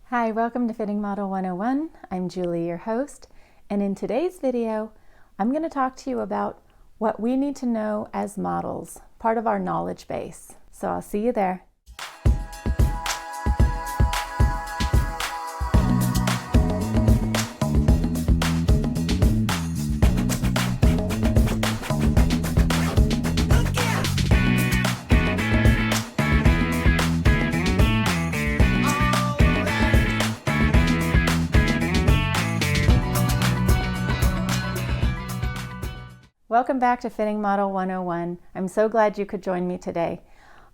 Hi, welcome to Fitting Model 101. I'm Julie, your host, and in today's video, I'm going to talk to you about what we need to know as models, part of our knowledge base. So I'll see you there. Welcome back to Fitting Model 101. I'm so glad you could join me today.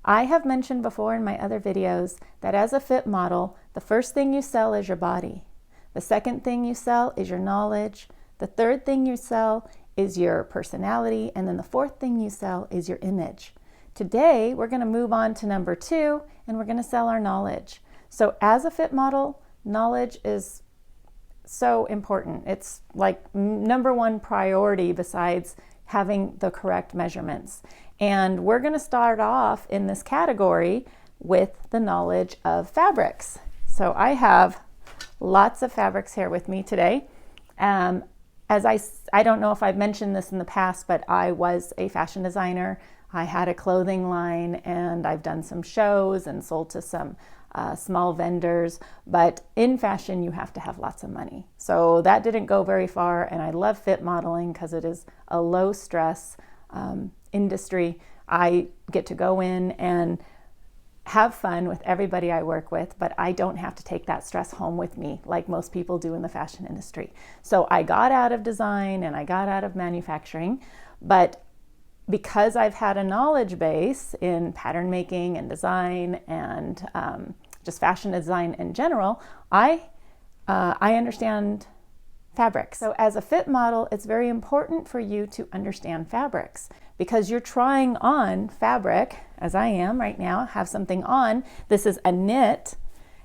I have mentioned before in my other videos that as a fit model, the first thing you sell is your body. The second thing you sell is your knowledge. The third thing you sell is your personality. And then the fourth thing you sell is your image. Today, we're going to move on to number 2, and we're going to sell our knowledge. So as a fit model, knowledge is so important. It's like number 1 priority besides having the correct measurements. And we're going to start off in this category with the knowledge of fabrics. So I have lots of fabrics here with me today. As I don't know if I've mentioned this in the past, but I was a fashion designer. I had a clothing line and I've done some shows and sold to some small vendors, but in fashion you have to have lots of money. So that didn't go very far, and I love fit modeling because it is a low stress industry. I get to go in and have fun with everybody I work with, but I don't have to take that stress home with me like most people do in the fashion industry. So I got out of design and I got out of manufacturing, but because I've had a knowledge base in pattern making and design and just fashion design in general, I understand fabrics. So as a fit model, it's very important for you to understand fabrics because you're trying on fabric, as I am right now, have something on. This is a knit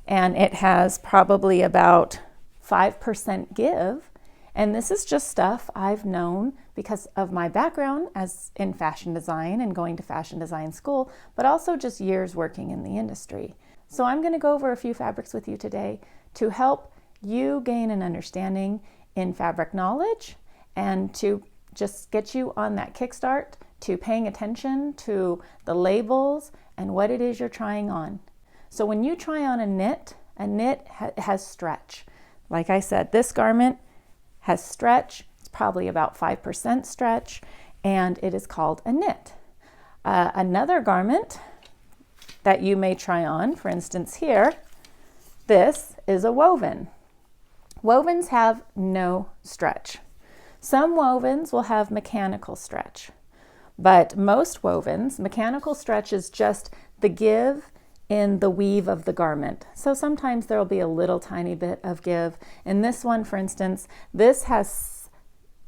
and it has probably about 5% give. And this is just stuff I've known because of my background as in fashion design and going to fashion design school, but also just years working in the industry. So I'm going to go over a few fabrics with you today to help you gain an understanding in fabric knowledge and to just get you on that kickstart to paying attention to the labels and what it is you're trying on. So when you try on a knit has stretch. Like I said, this garment has stretch. It's probably about 5% stretch, and it is called a knit. Another garment that you may try on, for instance here, this is a woven. Wovens have no stretch. Some wovens will have mechanical stretch, but most wovens, mechanical stretch is just the give in the weave of the garment. So sometimes there will be a little tiny bit of give. In this one, for instance, this has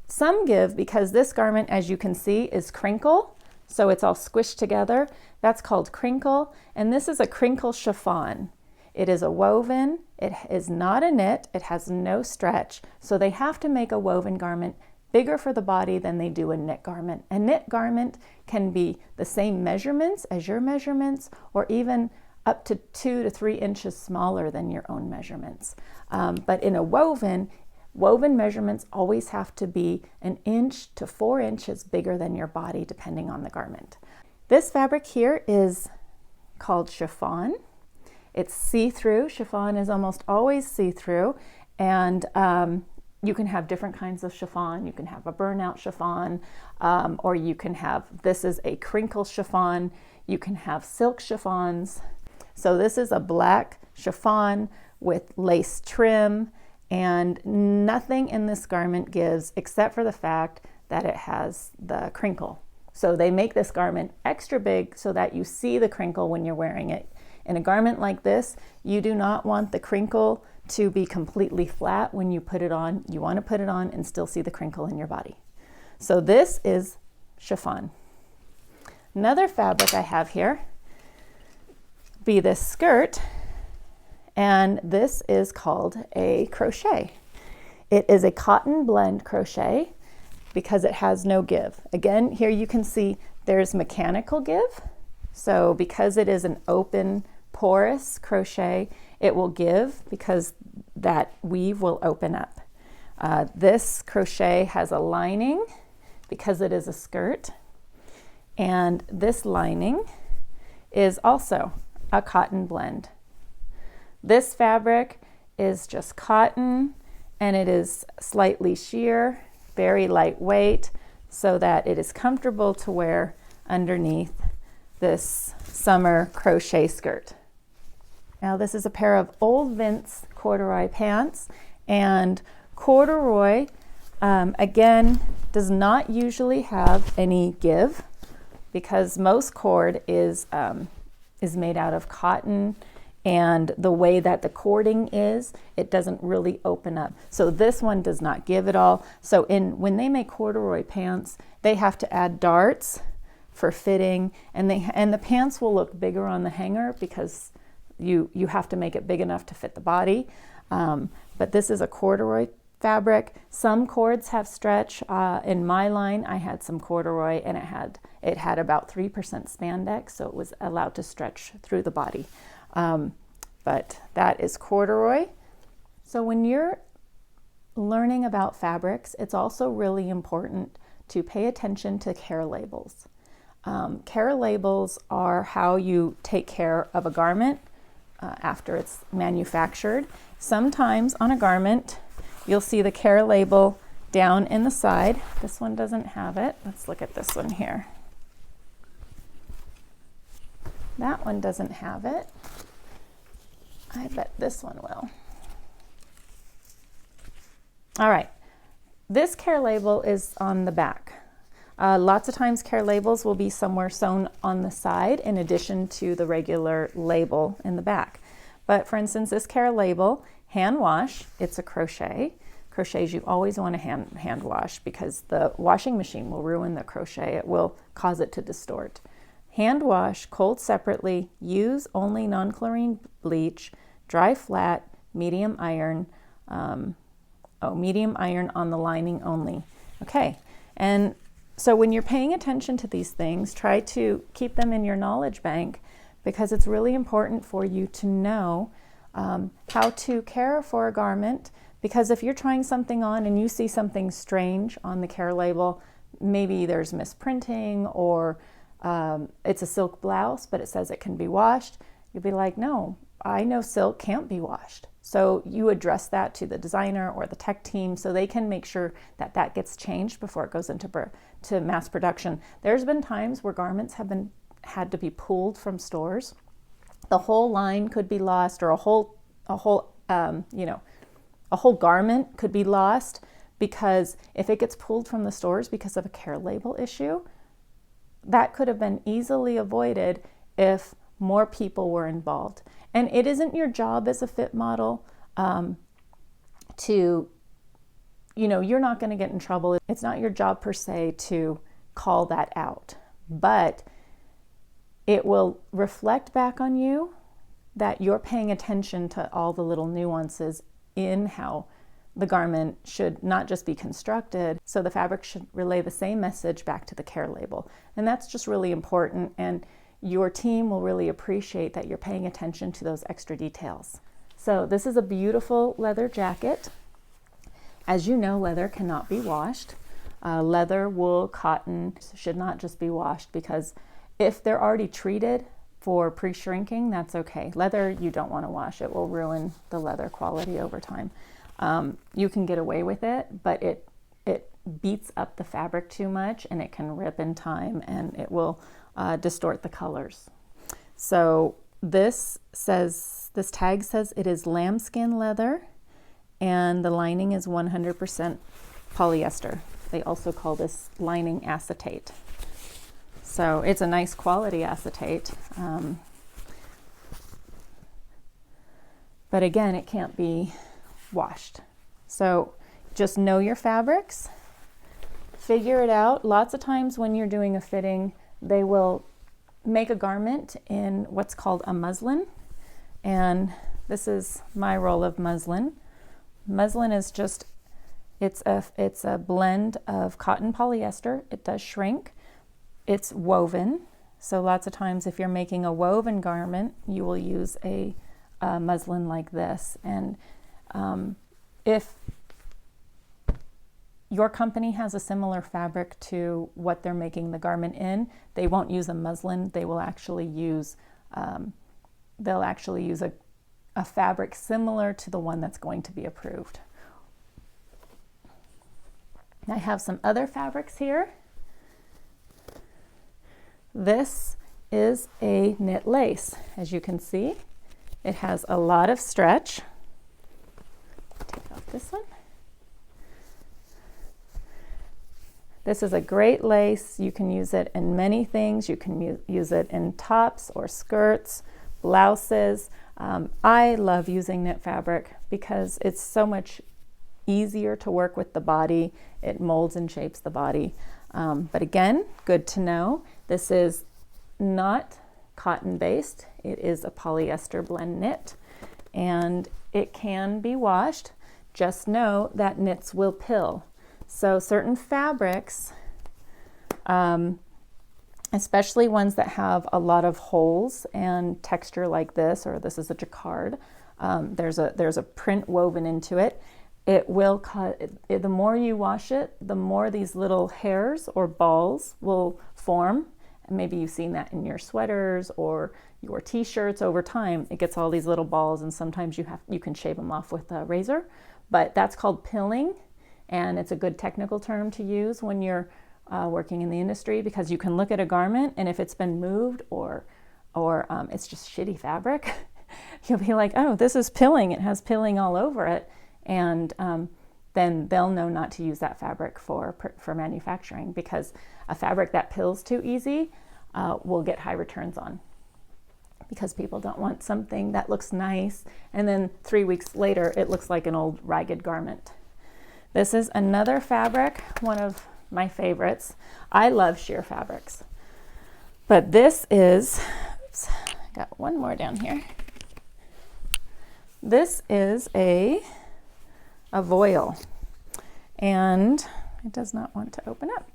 some give because this garment, as you can see, is crinkle. So it's all squished together. That's called crinkle. And this is a crinkle chiffon. It is a woven. It is not a knit. It has no stretch. So they have to make a woven garment bigger for the body than they do a knit garment. A knit garment can be the same measurements as your measurements, or even up to 2 to 3 inches smaller than your own measurements. But in a woven measurements always have to be 1 inch to 4 inches bigger than your body, depending on the garment. This fabric here is called chiffon. It's see-through. Chiffon is almost always see-through, and you can have different kinds of chiffon. You can have a burnout chiffon, or you can have, this is a crinkle chiffon. You can have silk chiffons. So this is a black chiffon with lace trim, and nothing in this garment gives except for the fact that it has the crinkle. So they make this garment extra big so that you see the crinkle when you're wearing it. In a garment like this, you do not want the crinkle to be completely flat when you put it on. You want to put it on and still see the crinkle in your body. So this is chiffon. Another fabric I have here be this skirt, and this is called a crochet. It is a cotton blend crochet because it has no give. Again, here you can see there's mechanical give. So because it is an open porous crochet, it will give because that weave will open up. This crochet has a lining because it is a skirt, and this lining is also a cotton blend. This fabric is just cotton, and it is slightly sheer, very lightweight, so that it is comfortable to wear underneath this summer crochet skirt. Now this is a pair of Old Vince corduroy pants, and corduroy again does not usually have any give because most cord is made out of cotton, and the way that the cording is, it doesn't really open up. So this one does not give at all. So when they make corduroy pants, they have to add darts for fitting, and the pants will look bigger on the hanger because you have to make it big enough to fit the body. But this is a corduroy fabric. Some cords have stretch. In my line, I had some corduroy, and it had about 3% spandex, so it was allowed to stretch through the body. But that is corduroy. So when you're learning about fabrics, it's also really important to pay attention to care labels. Care labels are how you take care of a garment after it's manufactured. Sometimes on a garment, you'll see the care label down in the side. This one doesn't have it. Let's look at this one here. That one doesn't have it. I bet this one will. All right, this care label is on the back. Lots of times care labels will be somewhere sewn on the side in addition to the regular label in the back. But for instance, this care label, hand wash, it's a crochet. Crochets you always want to hand wash because the washing machine will ruin the crochet. It will cause it to distort. Hand wash, cold separately, use only non-chlorine bleach, dry flat, medium iron, medium iron on the lining only. Okay, and so when you're paying attention to these things, try to keep them in your knowledge bank because it's really important for you to know how to care for a garment, because if you're trying something on and you see something strange on the care label, maybe there's misprinting or it's a silk blouse, but it says it can be washed, you'll be like, no, I know silk can't be washed. So you address that to the designer or the tech team so they can make sure that that gets changed before it goes into mass production. There's been times where garments have had to be pulled from stores. The whole line could be lost, or a whole garment could be lost because if it gets pulled from the stores because of a care label issue, that could have been easily avoided if more people were involved. And it isn't your job as a fit model you're not going to get in trouble. It's not your job per se to call that out, but it will reflect back on you that you're paying attention to all the little nuances in how the garment should not just be constructed, so the fabric should relay the same message back to the care label. And that's just really important, and your team will really appreciate that you're paying attention to those extra details. So this is a beautiful leather jacket. As you know, leather cannot be washed. Leather, wool, cotton should not just be washed because if they're already treated for pre-shrinking, that's okay. Leather, you don't want to wash. It will ruin the leather quality over time. You can get away with it, but it beats up the fabric too much and it can rip in time and it will distort the colors. So this tag says it is lambskin leather and the lining is 100% polyester. They also call this lining acetate. So it's a nice quality acetate. But again, it can't be washed. So just know your fabrics, figure it out. Lots of times when you're doing a fitting, they will make a garment in what's called a muslin. And this is my roll of muslin. Muslin is just, it's a blend of cotton polyester. It does shrink. It's woven. So lots of times if you're making a woven garment, you will use a muslin like this. And if your company has a similar fabric to what they're making the garment in, they won't use a muslin. They will actually use a fabric similar to the one that's going to be approved. I have some other fabrics here. This is a knit lace. As you can see, it has a lot of stretch. Take off this one. This is a great lace. You can use it in many things. You can use it in tops or skirts, blouses. I love using knit fabric because it's so much easier to work with the body. It molds and shapes the body. But again, good to know, this is not cotton based. It is a polyester blend knit, and it can be washed. Just know that knits will pill. So certain fabrics, especially ones that have a lot of holes and texture like this, or this is a jacquard, there's a print woven into it. It will cut, the more you wash it, the more these little hairs or balls will form. And maybe you've seen that in your sweaters or your t-shirts over time. It gets all these little balls, and sometimes you can shave them off with a razor, but that's called pilling. And it's a good technical term to use when you're working in the industry, because you can look at a garment, and if it's been moved or it's just shitty fabric, you'll be like, oh, this is pilling. It has pilling all over it. And then they'll know not to use that fabric for manufacturing, because a fabric that pills too easy will get high returns on, because people don't want something that looks nice and then 3 weeks later it looks like an old ragged garment. This is another fabric, one of my favorites. I love sheer fabrics, but this is, oops, I got one more down here. This is a voile, and it does not want to open up.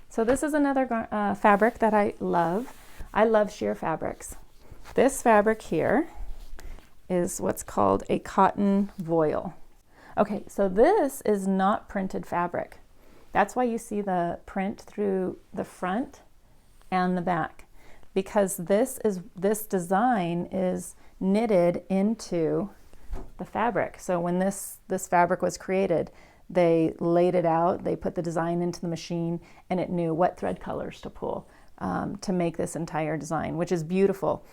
So this is another fabric that I love. I love sheer fabrics. This fabric here is what's called a cotton voile. Okay, so this is not printed fabric. That's why you see the print through the front and the back, because this design is knitted into the fabric. So when this fabric was created, they laid it out, they put the design into the machine, and it knew what thread colors to pull to make this entire design, which is beautiful.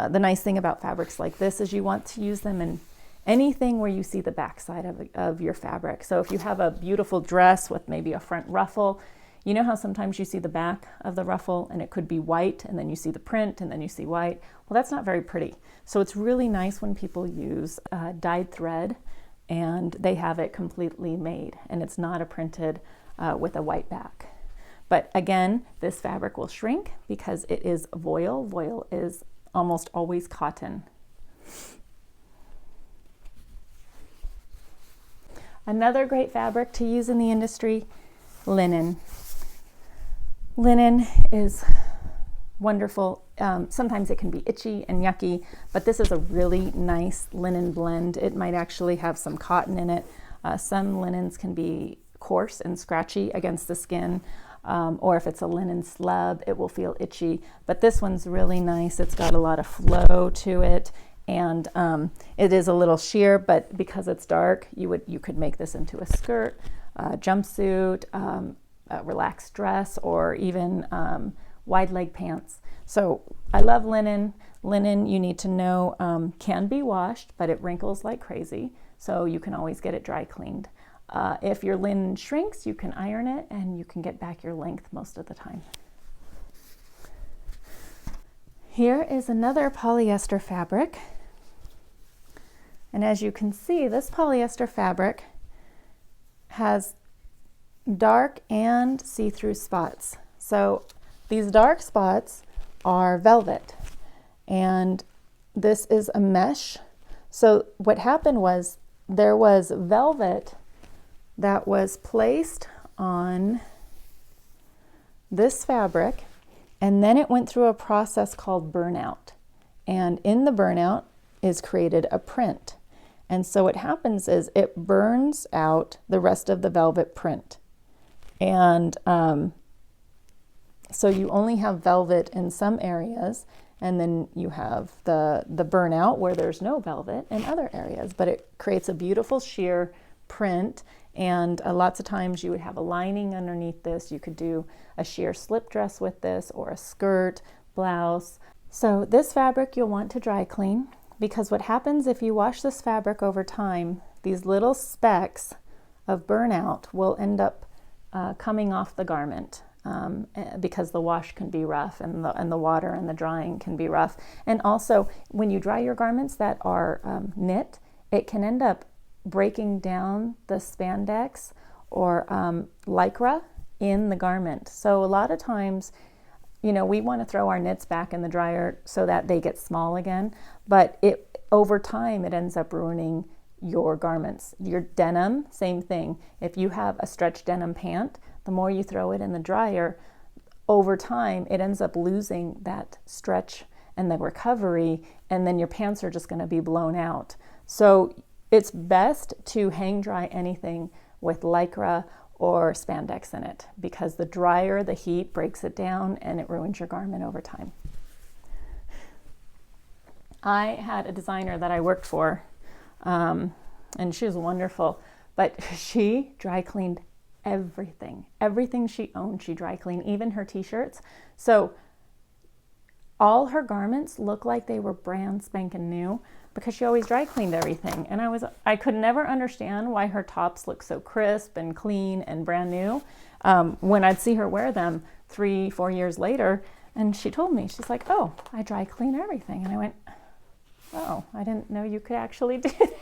The nice thing about fabrics like this is you want to use them in anything where you see the backside of your fabric. So if you have a beautiful dress with maybe a front ruffle, you know how sometimes you see the back of the ruffle and it could be white, and then you see the print and then you see white. Well, that's not very pretty. So it's really nice when people use dyed thread and they have it completely made and it's not a printed with a white back. But again, this fabric will shrink because it is voile. Voile is almost always cotton. Another great fabric to use in the industry, linen. Linen is wonderful. Sometimes it can be itchy and yucky, but this is a really nice linen blend. It might actually have some cotton in it. Some linens can be coarse and scratchy against the skin, or if it's a linen slub, it will feel itchy. But this one's really nice. It's got a lot of flow to it, and it is a little sheer, but because it's dark, you could make this into a skirt, jumpsuit, a relaxed dress, or even wide leg pants. So I love linen. Linen, you need to know, can be washed, but it wrinkles like crazy, so you can always get it dry cleaned. If your linen shrinks, you can iron it and you can get back your length most of the time. Here is another polyester fabric. And as you can see, this polyester fabric has dark and see-through spots. So these dark spots are velvet, and this is a mesh. So what happened was there was velvet that was placed on this fabric, and then it went through a process called burnout. And in the burnout is created a print. And so what happens is it burns out the rest of the velvet print. And so you only have velvet in some areas, and then you have the burnout where there's no velvet in other areas, but it creates a beautiful sheer print. And lots of times you would have a lining underneath this. You could do a sheer slip dress with this, or a skirt, blouse. So this fabric you'll want to dry clean, because what happens if you wash this fabric over time, these little specks of burnout will end up coming off the garment. Because the wash can be rough, and the water and the drying can be rough. And also, when you dry your garments that are knit, it can end up breaking down the spandex or lycra in the garment. So a lot of times, you know, we want to throw our knits back in the dryer so that they get small again, but over time it ends up ruining your garments. Your denim, same thing. If you have a stretch denim pant, the more you throw it in the dryer, over time it ends up losing that stretch and the recovery, and then your pants are just going to be blown out. So it's best to hang dry anything with lycra or spandex in it, because the dryer, the heat breaks it down and it ruins your garment over time. I had a designer that I worked for, and she was wonderful, but she dry cleaned everything she owned. She dry cleaned, even her t-shirts. So all her garments look like they were brand spanking new, because she always dry cleaned everything. And I could never understand why her tops look so crisp and clean and brand new when I'd see her wear them 3-4 years later. And she told me, she's like, "Oh, I dry clean everything." And I went, "Oh, I didn't know you could actually do that."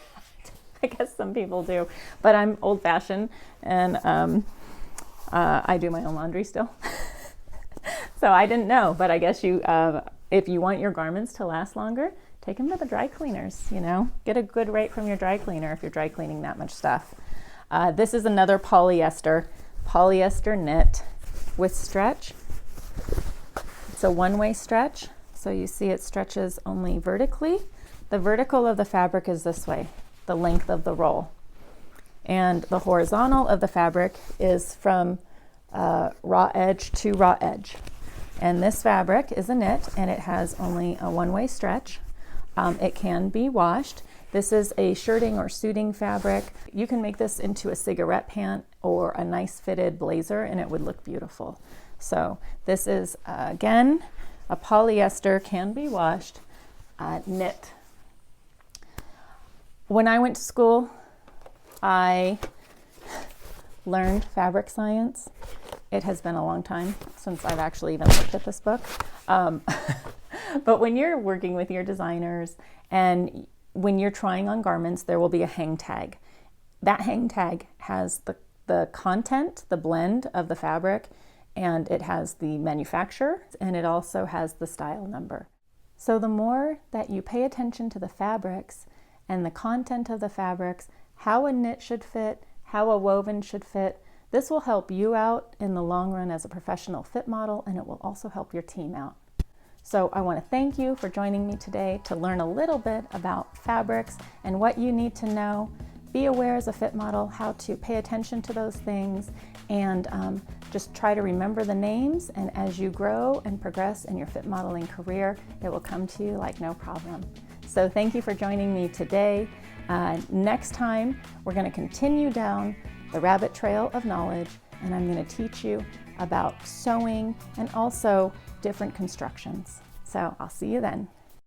I guess some people do, but I'm old-fashioned, and I do my own laundry still. So I didn't know, but I guess if you want your garments to last longer, take them to the dry cleaners, you know. Get a good rate from your dry cleaner if you're dry cleaning that much stuff. This is another polyester knit with stretch. It's a one-way stretch, so you see it stretches only vertically. The vertical of the fabric is this way, the length of the roll. And the horizontal of the fabric is from raw edge to raw edge. And this fabric is a knit, and it has only a one-way stretch. It can be washed. This is a shirting or suiting fabric. You can make this into a cigarette pant or a nice fitted blazer, and it would look beautiful. So this is, again, a polyester, can be washed, knit. When I went to school, I learned fabric science. It has been a long time since I've actually even looked at this book. But when you're working with your designers and when you're trying on garments, there will be a hang tag. That hang tag has the content, the blend of the fabric, and it has the manufacturer, and it also has the style number. So the more that you pay attention to the fabrics and the content of the fabrics, how a knit should fit, how a woven should fit, this will help you out in the long run as a professional fit model, and it will also help your team out. So I want to thank you for joining me today to learn a little bit about fabrics and what you need to know. Be aware as a fit model how to pay attention to those things, and just try to remember the names, and as you grow and progress in your fit modeling career, it will come to you like no problem. So thank you for joining me today. Next time, we're going to continue down the rabbit trail of knowledge, and I'm going to teach you about sewing and also different constructions. So I'll see you then.